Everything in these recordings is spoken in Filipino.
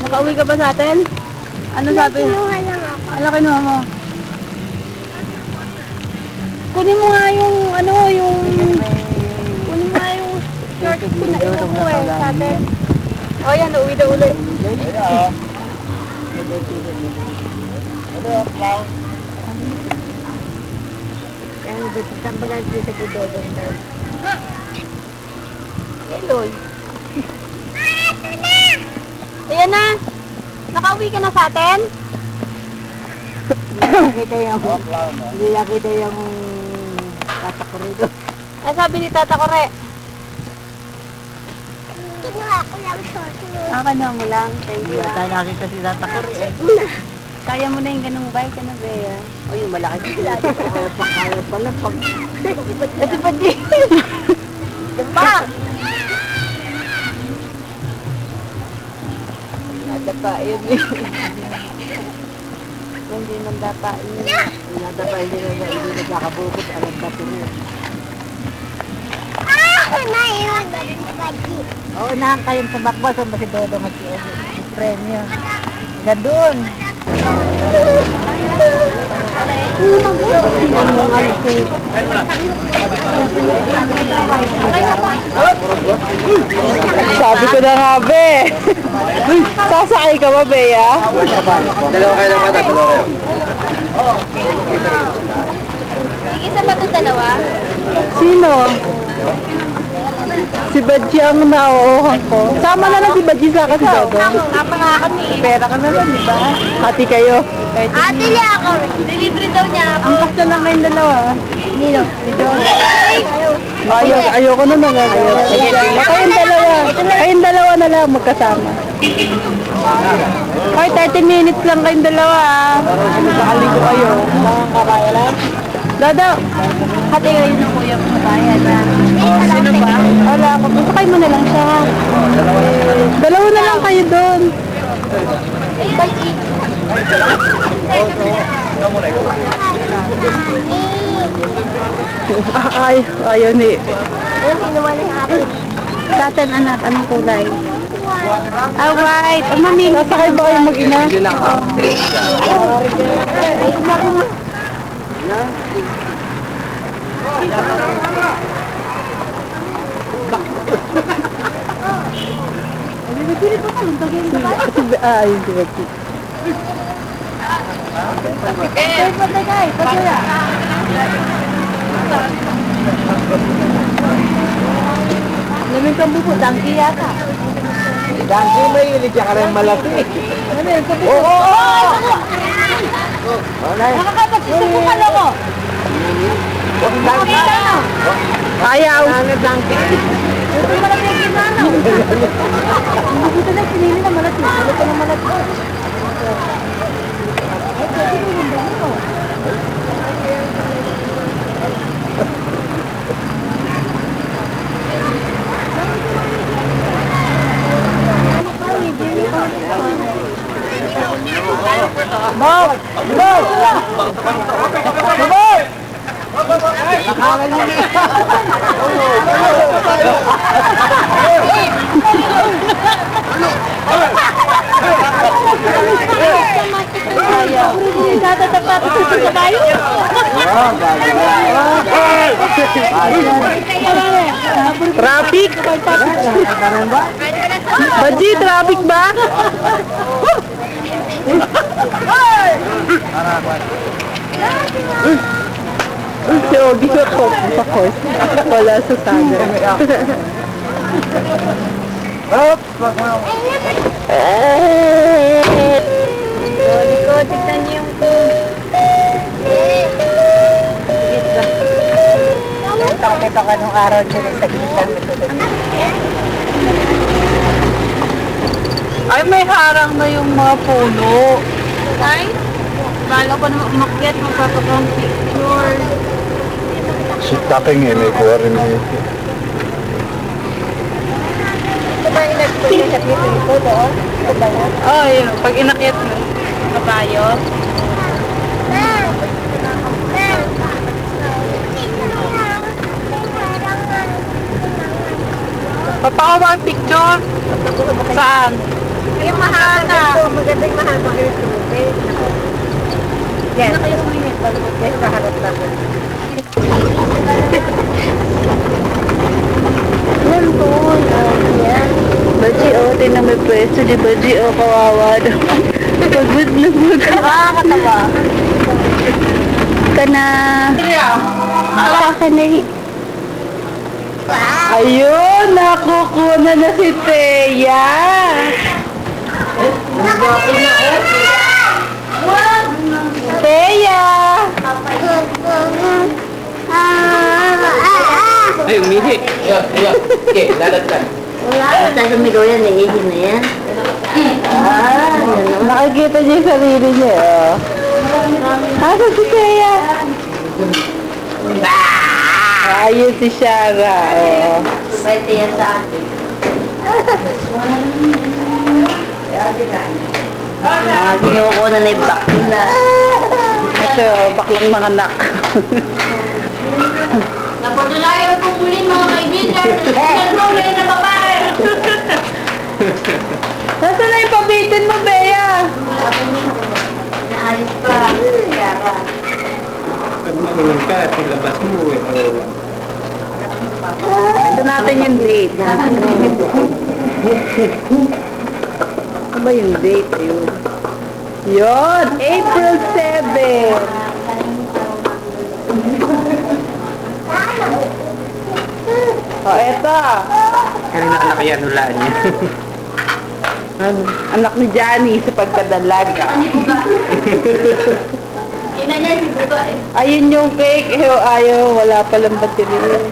Nakauwi ka ba sa atin? Ano sabi? Kinuha lang ako. Ano kinuha mo? Kunin mo nga yung ano, yung... Kunin mo nga yung shirt ko na iwan ko eh sa atin. O yan, uuwi na ulit. Eloy. Ayan na. Nakauwi ka na sa atin? Hindi nakita yung tatak ko rito. Ano sabi ni Tata Kore? Kinuha ko lang short. Ano mo lang. Thank you. Tayo nakita si tatak ko rin. Kaya mo na yung ganung bike, ano ba yan? O yung malaki sila. Kaya pala pag... Ito pa di. Diba? Nadapa yun eh. Hindi nang dapa yun. Nadapa hindi nagkakabukod. Alam ba ito rin? Mayroon. Oo, nahan kayong tumakbo. Saan ba si Dodo mag-premyo? Gandun. Sabi ko na nga, be. Sasakay ka ba, Bea? Dalawa kayo ng mata, dalawa kayo. Isa ba itong dalawa? Sino? Si Badji ang nauuhan ko. Sama na lang si Badji sa kasi Dodo. Kapanga kami. Pera ka na lang, di ba? Hati kayo. Ate niya ako. Delivery daw niya ako. Ang kasta lang kayong dalawa. Nino? Ayoko na naman. Kayong dalawa na lang magkasama. Ay, 30 minutes lang kayong dalawa. Nakaligo kayo. Nakakabaya lang. Dada, hati kayo ng kuya mo bayad. Sino ba? Wala ako. Sakay mo na lang siya. Dalawa na lang kayo doon. Ayaw ni. Kinuha lang ako. Satin anak, anong kulay? White. Mami, sasakay ba kayo mag-ina? Hindi lang ha. Ayun si Becky. Lamig kang bubo, dangki yata. Dangki may ilig ka rin malaki. Oo! Wala. Nakakapagsiso ka lang mo. Dangki. Ayaw. Dangki. Ito malaki yung ginanaw. Hindi ko na pinili na malaki. Ano ka na malaki? Ay, pwede mo yung dito. Bob! Bob! Bob! Tatatapat sa tayo. Traffic? Baji, traffic ba? Si Ogie ko po sa course. Wala sa sana. Likod, tignan niyo yung Nakakita ka nung araw dyan sa gitna. Ay, may harang na yung mga puno. Ay, bala ko na umakyat, magpapakang picture. Si Taking may kuha rin eh. Ito ba yung nag-pilikat dito doon? Ito ba yan? Oh, yun. Pag inakyat mo, kabayo. Papakawa ang picture. Saan? Yung mahata. Magandang mahaba kayo tubig. Yan. Yes, kaharap lang. Yan po. Yan. Baji, tinan may pwesto. Di Baji, kawawa daw. Pagod na pagod. Nakakatawa. Kana. Ayun, nakukuha na si Teya. Teya. Ay, umihi. Okay, lalagyan. Wala. Sa sumigaw yan, naihin na yan. Yan. Nakikita niya yung sarili niya. Asa si Teya? Ayun si Shara. Pwede yan sa atin. Ginuko na na yung back nila. Ito, baklang mga anak. Napatunayan kong muli mga kaibigan. Nagpapulay na babae. Nasaan na yung pabitin mo, Bea? Naayos pa. Yara. Pag maulong ka, paglabas mo, Ito natin yung date. Ano ba yung date? Ayun. Yun! April 7! Eto! Kanina ka nakayanulaan niya. Anak ni Johnny sa pagkadalaga. Ina niya si Buba eh. Ayun yung cake. Ayaw, wala palang battery.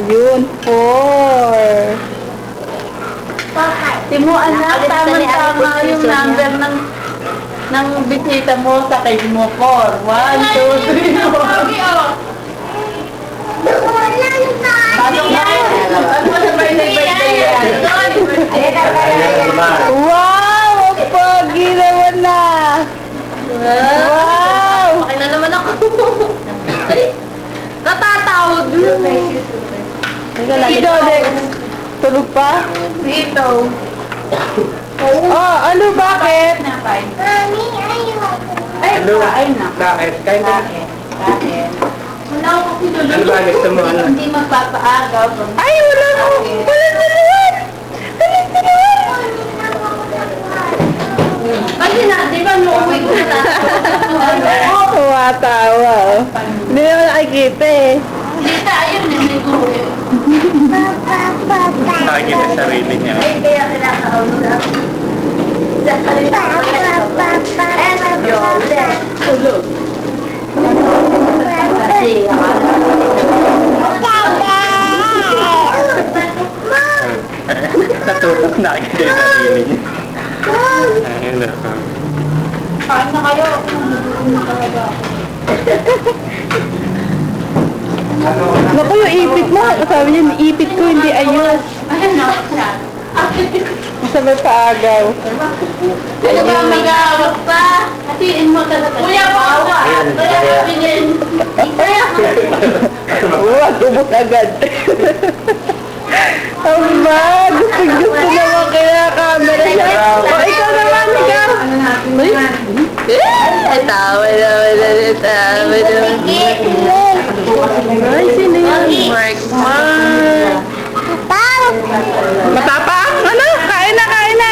Yun, 4. Timo, anak, tama-tama yung number ng bisita mo sa cake mo. 4. 1, 2, 3, 4. Pasok na kayo. Ano mo sa birthday yan? Wow! Ang pogi naman na! Wow! Okay na naman ako. Natatawag yun. Ikaw, Dex. Tulog pa? Dito. Oh, ano, bakit? Mami, ayaw. Ano? Bakit? Kain ka. Wala ako kasi doon. Ano ba? Gusto mo ano? Hindi magpapaagaw. Ay, wala mo. Wala na naman. Wala na naman. Kasi na, di ba umuwi ko na tayo? Tumatawa. Hindi naman nakikita eh. Dita, ayun na, may guwi. Nakikita sa sarili niya. Ay, kaya kinakaroon na. Sa kalita ko na. Tulog. Kasi, Natulog, nakikita yung sarili niya. Ayun na. kain na kayo. Naku, yung ipit mo. Sabi niya, yung ipit ko hindi ayos. Ayun na, siya. Masabay paagaw. Ano ba mag-aawag pa? Hatiin mo talaga. Kuya, bawa. Kaya kami din. Huwag, ubos agad. Aba, gusto naman kaya camera siya. O, ikaw naman, ikaw. Ay, tawa naman. Ay, sino yan? Mark. Matapang? Ano? Kain na, kain na.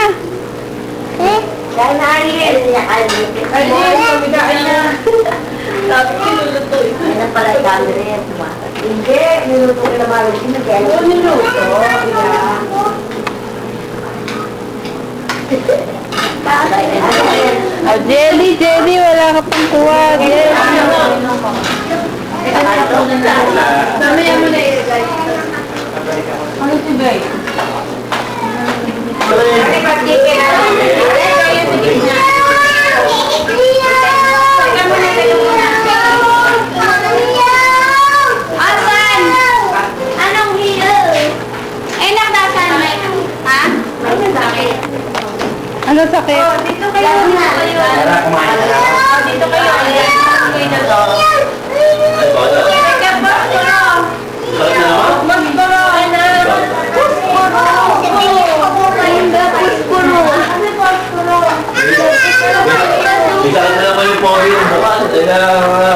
Kain na, Ariel. Ariel, kain na. Sabi ko, niluluto ito. Ay na pala, camera yan. Hindi, niluluto ko na marami. Oo, niluluto. Jelly, wala ka pang kuha. Jelly. Mamaya mo na ilagay. Ano si Bay? Ay, pag-chicken na lang. Ay, sige na. Tingnan mo na kayo muna. Asan? Anong hiyo? Eh, nagdasan may... Ha? May nasakit. Ano sakit? Dito kayo. Tara, kumain na. Dito kayo. Kayo na to. Teka, baskuro. Baskuro. Baskuro. Baskuro. Isa ka na naman yung pogi ng bukas. Kaya mga